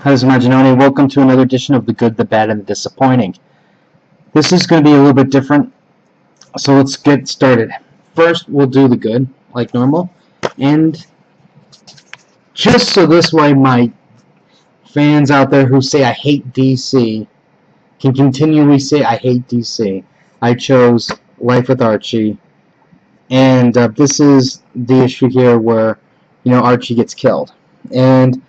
Hi, this is Marginoni. Welcome to another edition of The Good, the Bad, and the Disappointing. This is going to be a little bit different, so let's get started. First, we'll do the good, like normal, and just so this way my fans out there who say I hate DC can continually say I hate DC, I chose Life with Archie, and this is the issue here where, Archie gets killed. And,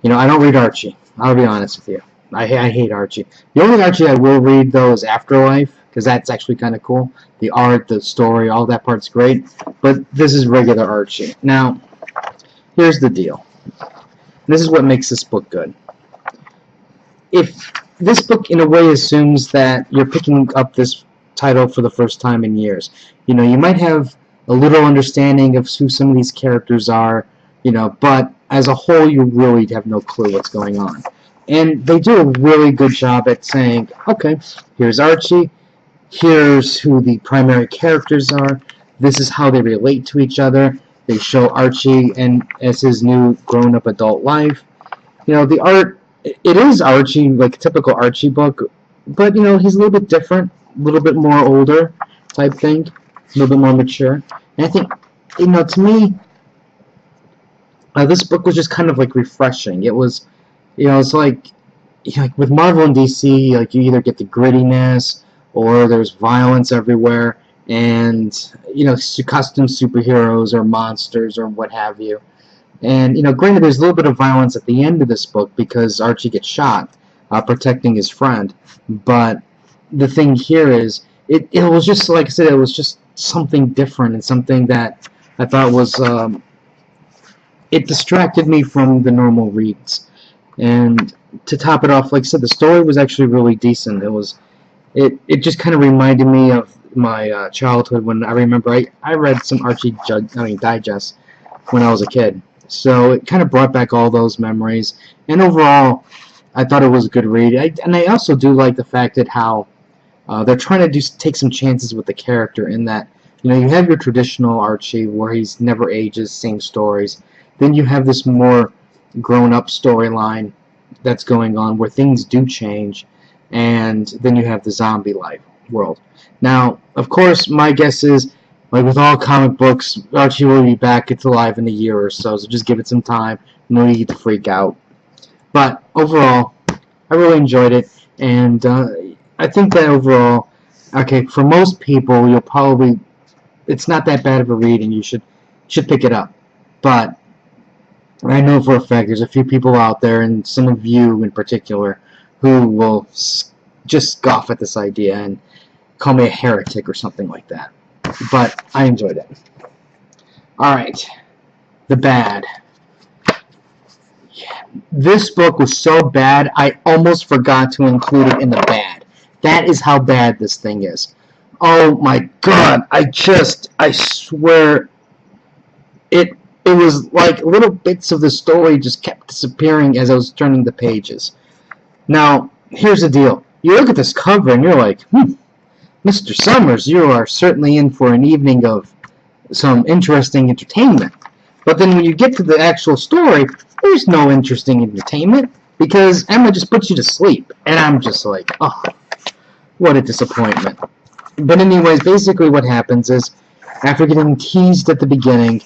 I don't read Archie. I'll be honest with you. I hate Archie. The only Archie I will read, though, is Afterlife, because that's actually kind of cool. The art, the story, all that part's great. But this is regular Archie. Now, here's the deal. This is what makes this book good. If this book, in a way, assumes that you're picking up this title for the first time in years, you might have a little understanding of who some of these characters are, but as a whole, you really have no clue what's going on. And they do a really good job at saying, okay, here's Archie, here's who the primary characters are, this is how they relate to each other. They show Archie and as his new grown-up adult life. The art, it is Archie, like a typical Archie book, but, he's a little bit different, a little bit more older type thing, a little bit more mature. And I think, to me, this book was just kind of like refreshing. It was, it's like with Marvel and DC, like you either get the grittiness or there's violence everywhere, and custom superheroes or monsters or what have you. And granted, there's a little bit of violence at the end of this book because Archie gets shot protecting his friend. But the thing here is, it was just, like I said, it was just something different and something that I thought was it distracted me from the normal reads. And to top it off, like I said, the story was actually really decent. It just kind of reminded me of my childhood when I remember I read some Archie digests when I was a kid. So it kind of brought back all those memories. And overall, I thought it was a good read. And I also do like the fact that how they're trying to take some chances with the character in that, you have your traditional Archie where he's never ages, same stories. Then you have this more grown-up storyline that's going on where things do change, and then you have the zombie life world. Now, of course, my guess is, like with all comic books, Archie will be back. It's alive in a year or so just give it some time. No need to freak out. But overall, I really enjoyed it, and I think that overall, okay, for most people, it's not that bad of a read, and you should pick it up. But I know for a fact there's a few people out there, and some of you in particular, who will just scoff at this idea and call me a heretic or something like that. But I enjoyed it. Alright, the bad. Yeah. This book was so bad, I almost forgot to include it in the bad. That is how bad this thing is. Oh my god, I swear, it was like little bits of the story just kept disappearing as I was turning the pages. Now, here's the deal. You look at this cover and you're like, Mr. Summers, you are certainly in for an evening of some interesting entertainment. But then when you get to the actual story, there's no interesting entertainment because Emma just puts you to sleep. And I'm just like, oh, what a disappointment. But anyways, basically what happens is, after getting teased at the beginning,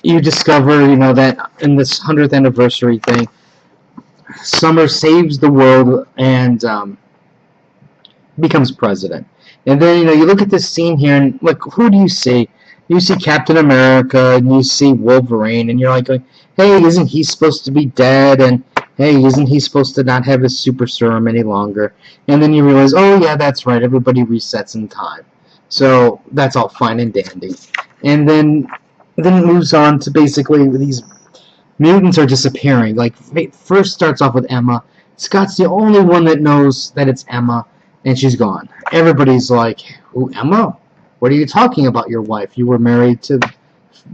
you discover, that in this 100th anniversary thing, Summers saves the world and becomes president. And then, you look at this scene here, and, like, who do you see? You see Captain America, and you see Wolverine, and you're like, hey, isn't he supposed to be dead? And, hey, isn't he supposed to not have his super serum any longer? And then you realize, oh, yeah, that's right, everybody resets in time. So that's all fine and dandy. And then it moves on to basically these mutants are disappearing. Like, it first starts off with Emma. Scott's the only one that knows that it's Emma, and she's gone. Everybody's like, who, Emma? What are you talking about, your wife? You were married to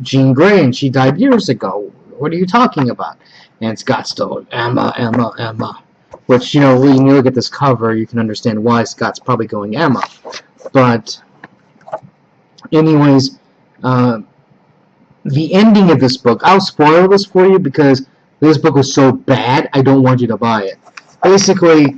Jean Grey, and she died years ago. What are you talking about? And Scott's still, Emma, Emma, Emma. Which, when you look at this cover, you can understand why Scott's probably going Emma. But, anyways, the ending of this book, I'll spoil this for you because This book was so bad, I don't want you to buy it. Basically,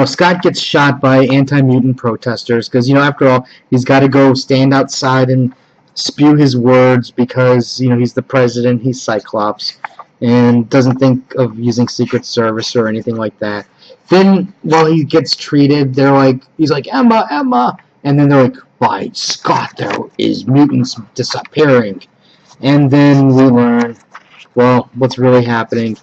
Scott gets shot by anti-mutant protesters because, after all, he's got to go stand outside and spew his words because, he's the president, he's Cyclops, and doesn't think of using Secret Service or anything like that. Then, while he gets treated, he's like, Emma, Emma! And then they're like, by Scott, there is mutants disappearing. And then we learn, well, what's really happening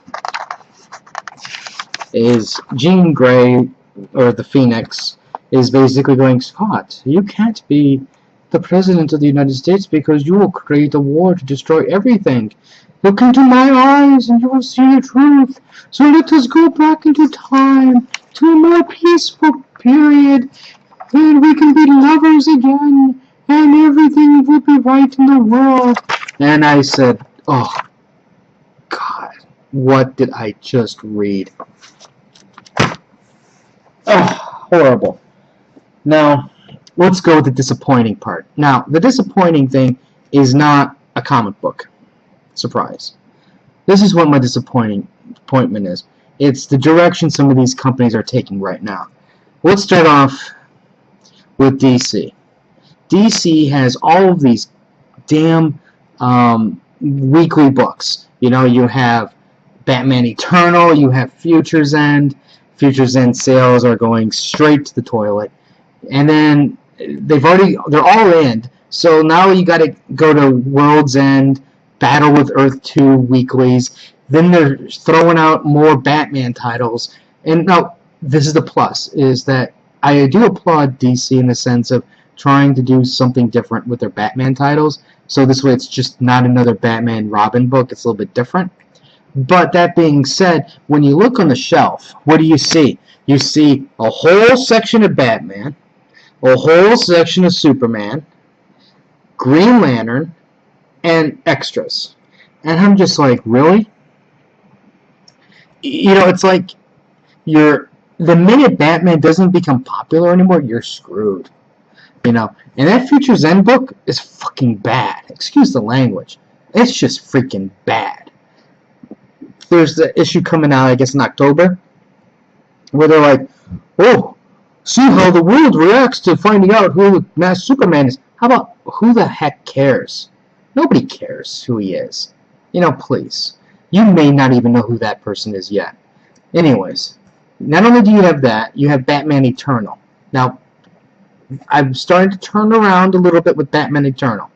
is Jean Grey, or the Phoenix, is basically going, Scott, you can't be the President of the United States because you will create a war to destroy everything. Look into my eyes and you will see the truth. So let us go back into time to a more peaceful period, and we can be lovers again, and everything will be right in the world. And I said, oh, God, what did I just read? Oh, horrible. Now, let's go with the disappointing part. Now, the disappointing thing is not a comic book. Surprise. This is what my disappointment is. It's the direction some of these companies are taking right now. Let's start off with DC. DC has all of these damn weekly books. You have Batman Eternal, you have Future's End. Future's End sales are going straight to the toilet. And then they're all in. So now you got to go to World's End, Battle with Earth 2 weeklies. Then they're throwing out more Batman titles. And now, this is the plus, is that I do applaud DC in the sense of trying to do something different with their Batman titles. So this way it's just not another Batman Robin book. It's a little bit different. But that being said, when you look on the shelf, what do you see? You see a whole section of Batman, a whole section of Superman, Green Lantern, and extras. And I'm just like, really? It's like the minute Batman doesn't become popular anymore, you're screwed. And that Future's End book is fucking bad. Excuse the language. It's just freaking bad. There's the issue coming out, I guess, in October, where they're like, oh, see how the world reacts to finding out who the masked Superman is. How about, who the heck cares? Nobody cares who he is. Please. You may not even know who that person is yet. Anyways, not only do you have that, you have Batman Eternal. Now, I'm starting to turn around a little bit with Batman Eternal.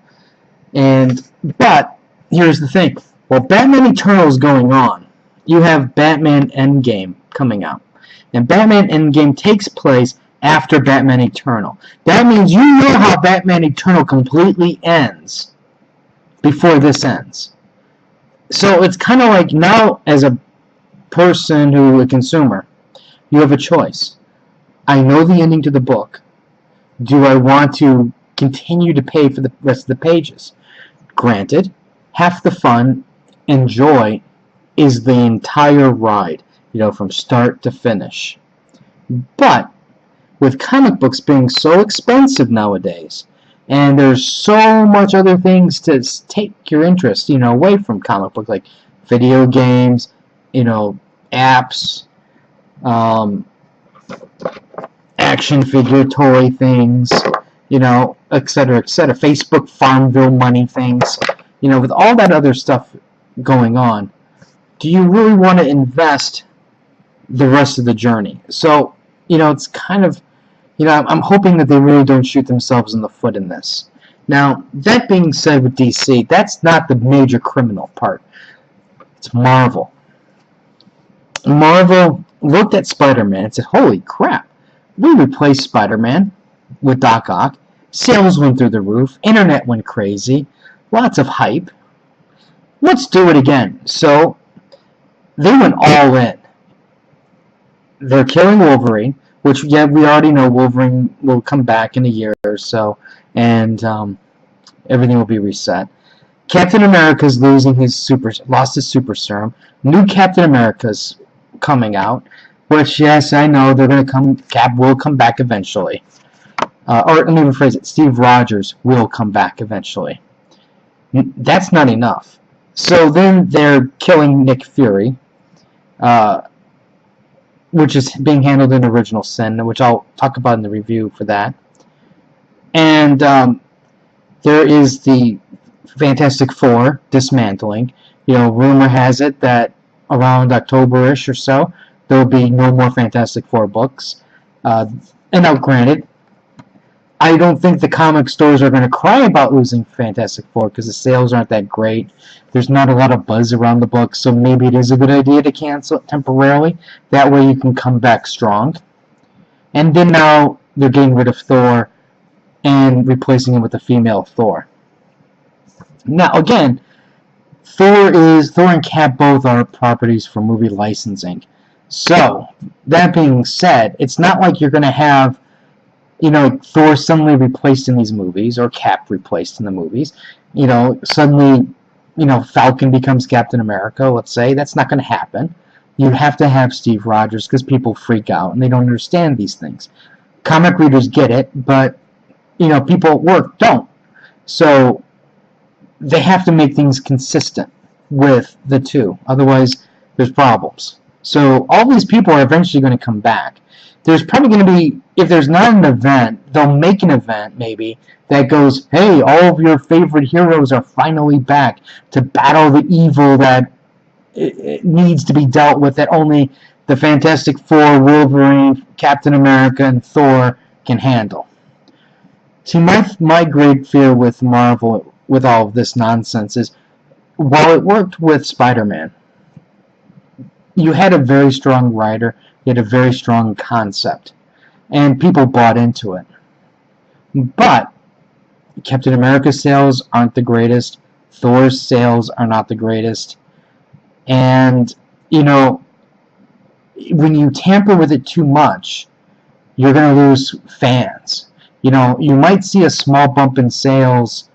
But, here's the thing. While Batman Eternal is going on, you have Batman Endgame coming out. And Batman Endgame takes place after Batman Eternal. That means you know how Batman Eternal completely ends before this ends. So it's kind of like now, as a person a consumer, you have a choice. I know the ending to the book. Do I want to continue to pay for the rest of the pages? Granted, half the fun and joy is the entire ride, from start to finish. But with comic books being so expensive nowadays, and there's so much other things to take your interest, away from comic books, like video games, apps, action figure toy things, etc., etc., Facebook Farmville money things, with all that other stuff going on, do you really want to invest the rest of the journey? So, it's kind of, I'm hoping that they really don't shoot themselves in the foot in this. Now, that being said with DC, that's not the major criminal part. It's Marvel. Marvel looked at Spider-Man and said, holy crap, we replaced Spider-Man with Doc Ock. Sales went through the roof. Internet went crazy. Lots of hype. Let's do it again. So, they went all in. They're killing Wolverine, which, yeah, we already know Wolverine will come back in a year or so, and everything will be reset. Captain America's lost his super serum. New Captain America's coming out, which, yes, I know they're going to come. Cap will come back eventually. Or let me rephrase it. Steve Rogers will come back eventually. That's not enough. So then they're killing Nick Fury, which is being handled in Original Sin, which I'll talk about in the review for that. And there is the Fantastic Four dismantling. Rumor has it that around October-ish or so, there will be no more Fantastic Four books. And now, granted, I don't think the comic stores are going to cry about losing Fantastic Four because the sales aren't that great. There's not a lot of buzz around the book, so maybe it is a good idea to cancel it temporarily. That way you can come back strong. And then now they're getting rid of Thor and replacing him with a female Thor. Now, again, Thor and Cap both are properties for movie licensing. So, that being said, it's not like you're going to have Thor suddenly replaced in these movies, or Cap replaced in the movies. Suddenly, Falcon becomes Captain America, let's say. That's not going to happen. You have to have Steve Rogers because people freak out and they don't understand these things. Comic readers get it, but, people at work don't. So, they have to make things consistent with the two. Otherwise, there's problems. So, all these people are eventually going to come back. There's probably going to be, if there's not an event, they'll make an event, maybe, that goes, hey, all of your favorite heroes are finally back to battle the evil that it needs to be dealt with, that only the Fantastic Four, Wolverine, Captain America, and Thor can handle. See, my great fear with Marvel, with all of this nonsense, is, while it worked with Spider-Man, you had a very strong writer, you had a very strong concept, and people bought into it. But Captain America's sales aren't the greatest, Thor's sales are not the greatest, and, when you tamper with it too much, you're going to lose fans. You might see a small bump in sales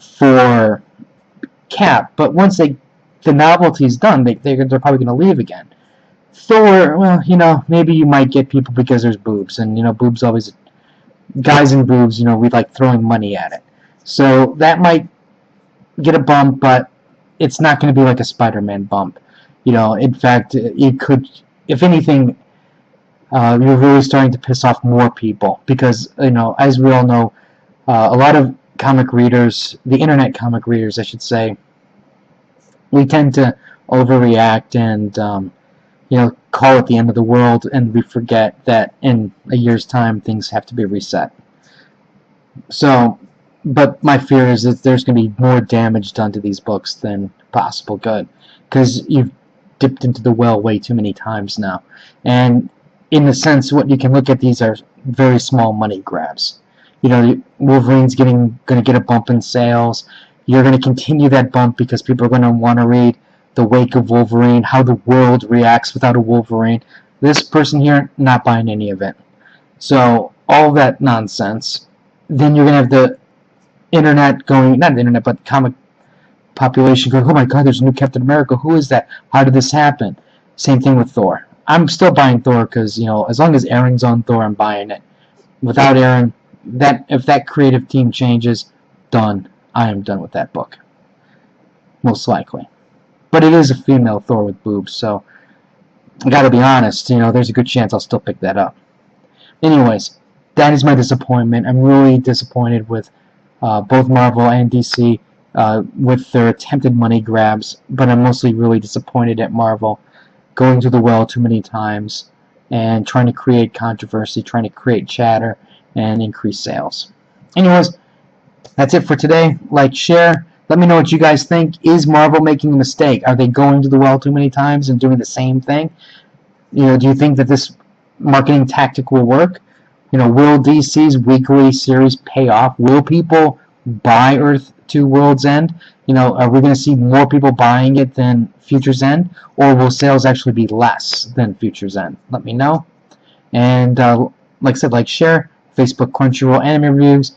for Cap, but once the novelty's done, they're probably going to leave again. Thor, well, maybe you might get people because there's boobs, and, boobs always, guys and boobs, we like throwing money at it. So that might get a bump, but it's not going to be like a Spider-Man bump. In fact, it could, if anything, you're really starting to piss off more people because, as we all know, a lot of comic readers, the internet comic readers, I should say, we tend to overreact and, call it the end of the world, and we forget that in a year's time things have to be reset. So, but my fear is that there's going to be more damage done to these books than possible good, because you've dipped into the well way too many times now. And in a sense, what you can look at, these are very small money grabs. Wolverine's going to get a bump in sales. You're going to continue that bump because people are going to want to read The Wake of Wolverine, how the world reacts without a Wolverine. This person here, not buying any of it. So, all that nonsense. Then you're going to have the internet going, not the internet, but comic population going, oh my god, there's a new Captain America. Who is that? How did this happen? Same thing with Thor. I'm still buying Thor because, as long as Aaron's on Thor, I'm buying it. Without Aaron, if that creative team changes, done. I am done with that book. Most likely. But it is a female Thor with boobs, so I gotta be honest, there's a good chance I'll still pick that up. Anyways, that is my disappointment. I'm really disappointed with both Marvel and DC with their attempted money grabs, but I'm mostly really disappointed at Marvel going to the well too many times and trying to create controversy, trying to create chatter, and increase sales. Anyways, that's it for today. Like, share. Let me know what you guys think. Is Marvel making a mistake? Are they going to the well too many times and doing the same thing? Do you think that this marketing tactic will work? Will DC's weekly series pay off? Will people buy Earth 2 World's End? Are we going to see more people buying it than Future's End? Or will sales actually be less than Future's End? Let me know. And like I said, like, share. Facebook, Crunchyroll, anime reviews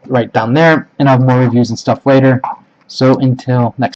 right down there. And I'll have more reviews and stuff later. So until next